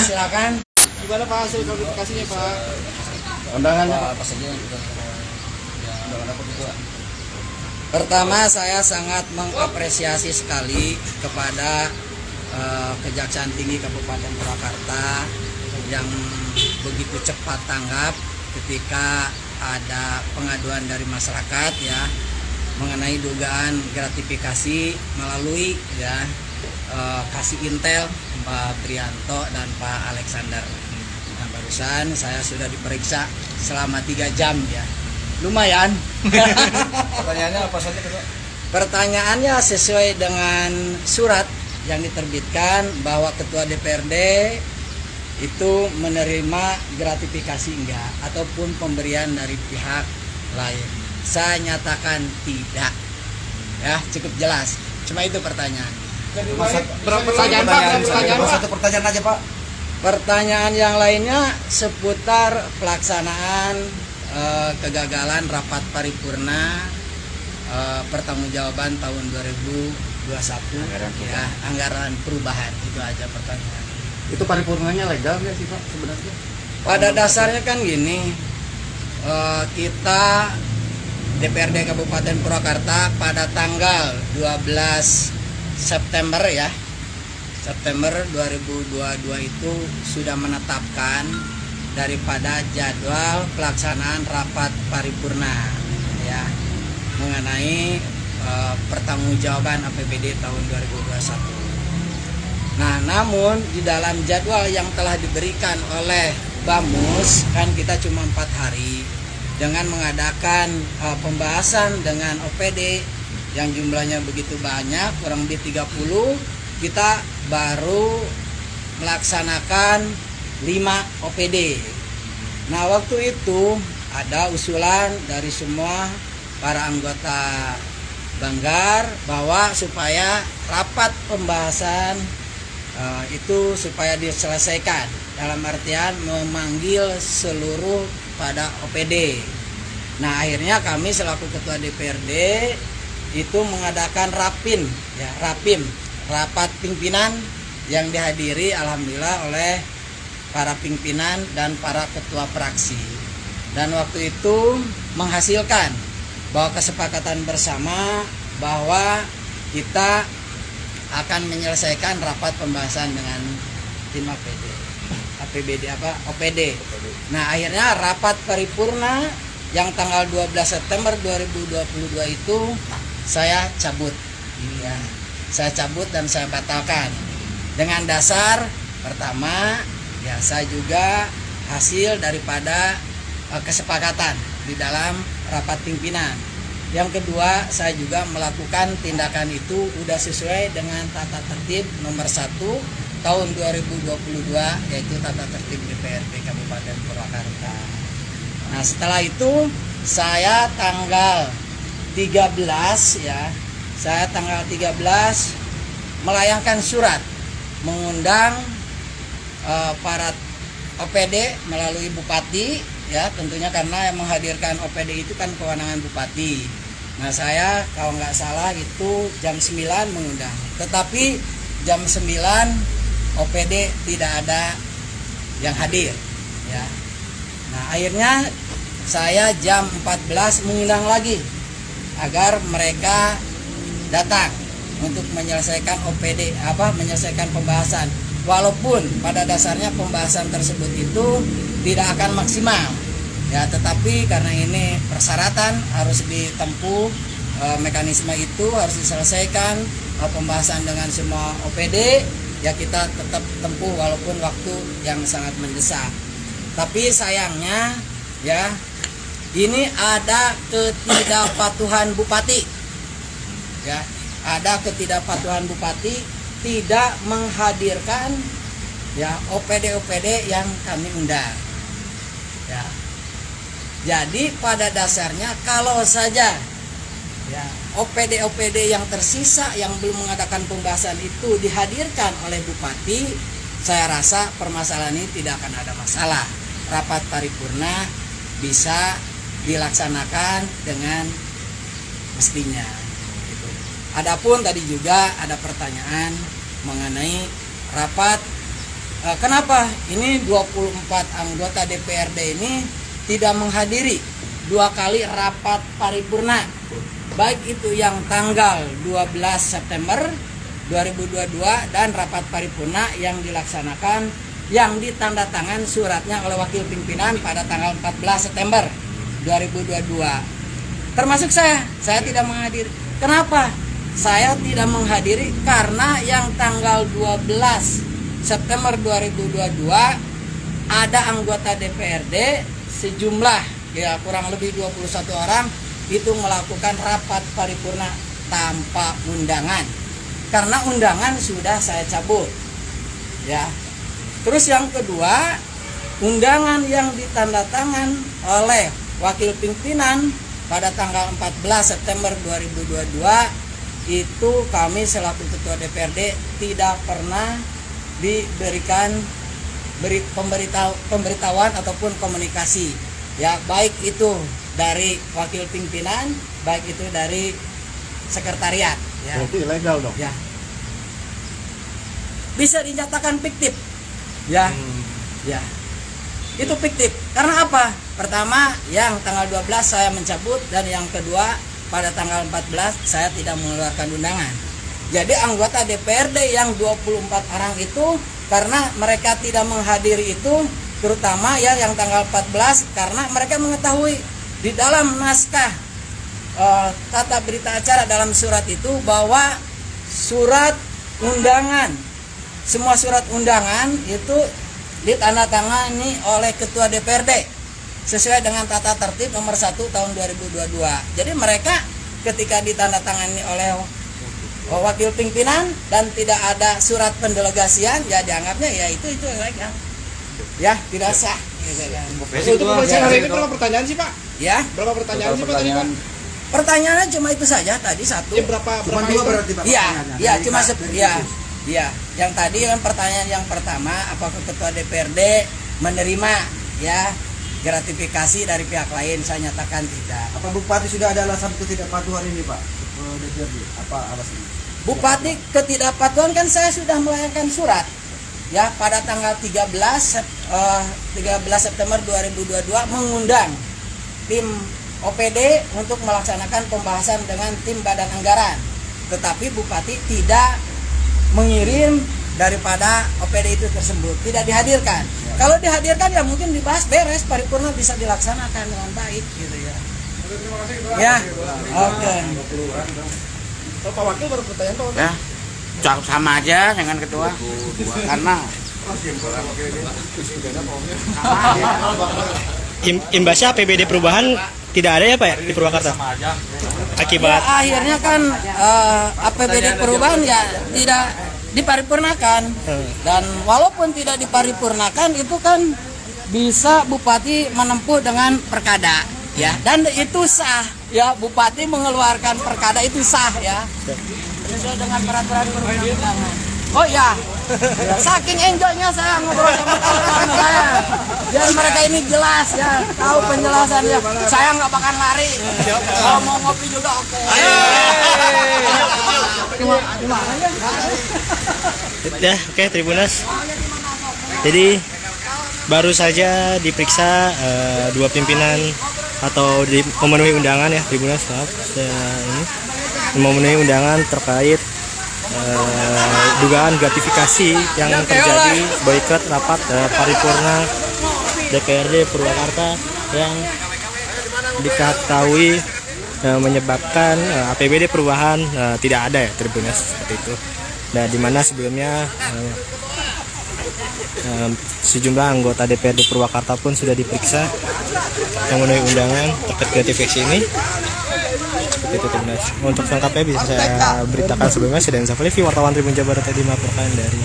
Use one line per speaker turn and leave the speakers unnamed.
silakan.
Gimana Pak hasil klarifikasinya Pak?
Undangannya
apa saja yang sudah undangan apa gitu?
Pertama, saya sangat mengapresiasi sekali kepada Kejaksaan Tinggi Kabupaten Purwakarta yang begitu cepat tanggap ketika ada pengaduan dari masyarakat ya mengenai dugaan gratifikasi melalui ya kasih intel Pak Prianto dan Pak Alexander. Nah, barusan saya sudah diperiksa selama 3 jam ya. Lumayan.
Pertanyaannya apa saja Pak?
Pertanyaannya sesuai dengan surat yang diterbitkan bahwa Ketua DPRD itu menerima gratifikasi enggak ataupun pemberian dari pihak lain. Saya nyatakan tidak. Ya, cukup jelas. Cuma itu pertanyaan.
Berapa pertanyaan Pak?
Satu pertanyaan aja Pak.
Pertanyaan yang lainnya seputar pelaksanaan kegagalan rapat paripurna pertanggungjawaban tahun 2021 anggaran perubahan. Itu aja pertanyaan.
itu paripurnanya legal nggak sih Pak sebenarnya?
Pada dasarnya kan gini, kita DPRD Kabupaten Purwakarta pada tanggal 12 September ya, September 2022 itu sudah menetapkan daripada jadwal pelaksanaan rapat paripurna ya mengenai pertanggungjawaban APBD tahun 2021. Nah, namun di dalam jadwal yang telah diberikan oleh Bamus kan kita cuma 4 hari dengan mengadakan pembahasan dengan OPD yang jumlahnya begitu banyak, kurang lebih 30, kita baru melaksanakan 5 OPD. Nah, waktu itu ada usulan dari semua para anggota Banggar bahwa supaya rapat pembahasan itu supaya diselesaikan dalam artian memanggil seluruh pada OPD. Nah, akhirnya kami selaku Ketua DPRD itu mengadakan rapim, rapat pimpinan yang dihadiri alhamdulillah oleh para pimpinan dan para ketua fraksi. Dan waktu itu menghasilkan bahwa kesepakatan bersama bahwa kita akan menyelesaikan rapat pembahasan dengan tim OPD. Nah, akhirnya rapat paripurna yang tanggal 12 September 2022 itu saya cabut. Ya, saya cabut dan saya batalkan. Dengan dasar pertama, ya saya juga hasil daripada kesepakatan di dalam rapat pimpinan. Yang kedua, saya juga melakukan tindakan itu sudah sesuai dengan tata tertib nomor 1 tahun 2022 yaitu tata tertib DPRD Kabupaten Purwakarta. Nah, setelah itu saya tanggal 13 ya, saya tanggal 13 melayangkan surat mengundang para OPD melalui Bupati ya, tentunya karena yang menghadirkan OPD itu kan kewenangan Bupati. Nah, saya kalau nggak salah itu jam 9 mengundang, tetapi jam 9 OPD tidak ada yang hadir ya. Nah, akhirnya saya jam 14 mengundang lagi agar mereka datang untuk menyelesaikan OPD menyelesaikan pembahasan. Walaupun pada dasarnya pembahasan tersebut itu tidak akan maksimal ya, tetapi karena ini persyaratan harus ditempuh, mekanisme itu harus diselesaikan, pembahasan dengan semua OPD ya, kita tetap tempuh walaupun waktu yang sangat mendesak. Tapi sayangnya ya, ini ada ketidakpatuhan Bupati ya, ada ketidakpatuhan Bupati tidak menghadirkan ya OPD yang kami undang ya. Jadi pada dasarnya kalau saja ya OPD yang tersisa yang belum mengadakan pembahasan itu dihadirkan oleh Bupati, saya rasa permasalahan ini tidak akan ada masalah. Rapat paripurna bisa dilaksanakan dengan mestinya. Gitu. Adapun tadi juga ada pertanyaan mengenai rapat kenapa ini 24 anggota DPRD ini tidak menghadiri 2 kali rapat paripurna, baik itu yang tanggal 12 September 2022 dan rapat paripurna yang dilaksanakan yang ditandatangan suratnya oleh wakil pimpinan pada tanggal 14 September 2022. Termasuk saya tidak menghadiri. Kenapa? Saya tidak menghadiri karena yang tanggal 12 September 2022 ada anggota DPRD sejumlah ya kurang lebih 21 orang itu melakukan rapat paripurna tanpa undangan. Karena undangan sudah saya cabut. Ya. Terus yang kedua, undangan yang ditandatangan oleh wakil pimpinan pada tanggal 14 September 2022 itu kami selaku ketua DPRD tidak pernah diberikan pemberitahuan ataupun komunikasi ya, baik itu dari wakil pimpinan, baik itu dari sekretariat ya.
Berarti ilegal dong.
Ya. Bisa dinyatakan fiktif. Ya. Ya. Itu fiktif. Karena apa? Pertama, yang tanggal 12 saya mencabut dan yang kedua pada tanggal 14 saya tidak mengeluarkan undangan. Jadi anggota DPRD yang 24 orang itu karena mereka tidak menghadiri itu, terutama ya yang tanggal 14 karena mereka mengetahui di dalam naskah tata berita acara dalam surat itu bahwa surat undangan, semua surat undangan itu ditandatangani oleh ketua DPRD sesuai dengan tata tertib nomor 1 tahun 2022. Jadi mereka ketika ditandatangani oleh wakil pimpinan dan tidak ada surat pendelegasian ya dianggapnya ya itu ilegal. Ya, tidak sah.
Untuk pemeriksaan hari ini berapa pertanyaan sih, Pak?
Ya.
Berapa pertanyaan sih, Pak, tadi, Pak?
Pertanyaannya cuma itu saja tadi satu.
Berapa
Cuma 2 berarti, Pak.
Iya, cuma iya. Yang tadi kan pertanyaan yang pertama, apakah ketua DPRD menerima ya gratifikasi dari pihak lain? Saya nyatakan tidak.
Apa Bupati sudah ada alasan ketidakpatuhan ini, Pak? DPRD. Apa alasannya?
Bupati ketidakpatuhan kan saya sudah melayangkan surat ya pada tanggal 13 September 2022 mengundang tim OPD untuk melaksanakan pembahasan dengan tim Badan Anggaran. Tetapi Bupati tidak mengirim daripada OPD itu tersebut, tidak dihadirkan. Kalau dihadirkan ya mungkin dibahas beres, paripurna bisa dilaksanakan dengan baik gitu ya. Ya, oke.
Pak Wakil baru pertanyaan, Pak.
Ya, cukup sama aja dengan ketua. Karena
Imbasnya APBD perubahan tidak ada ya Pak ya di Purwakarta? Akibat
Ya, akhirnya kan APBD perubahan ya tidak diparipurnakan. Dan walaupun tidak diparipurnakan itu kan bisa Bupati menempuh dengan perkada ya, dan itu sah ya, Bupati mengeluarkan perkada itu sah ya sesuai dengan peraturan perundang-undangan. Oh ya, saking enjoynya saya ngobrol sama kawan-kawan saya biar mereka ini jelas ya, tahu penjelasannya. Saya nggak bakal lari, kalau mau ngopi juga oke.
ya oke Tribunas. Jadi baru saja diperiksa dua pimpinan atau memenuhi undangan ya Tribunas, maaf ini memenuhi undangan terkait dugaan gratifikasi yang terjadi boikot rapat paripurna DPRD Purwakarta yang diketahui menyebabkan APBD perubahan tidak ada ya Tribunas, seperti itu. Nah, di mana sebelumnya sejumlah anggota DPRD Purwakarta pun sudah diperiksa memenuhi undangan terkait gratifikasi ini. Seperti itu Tribunas. Untuk selengkapnya bisa saya beritakan sebelumnya. Saya Dan Zafalivi, wartawan Tribun Jabar tadi melaporkan dari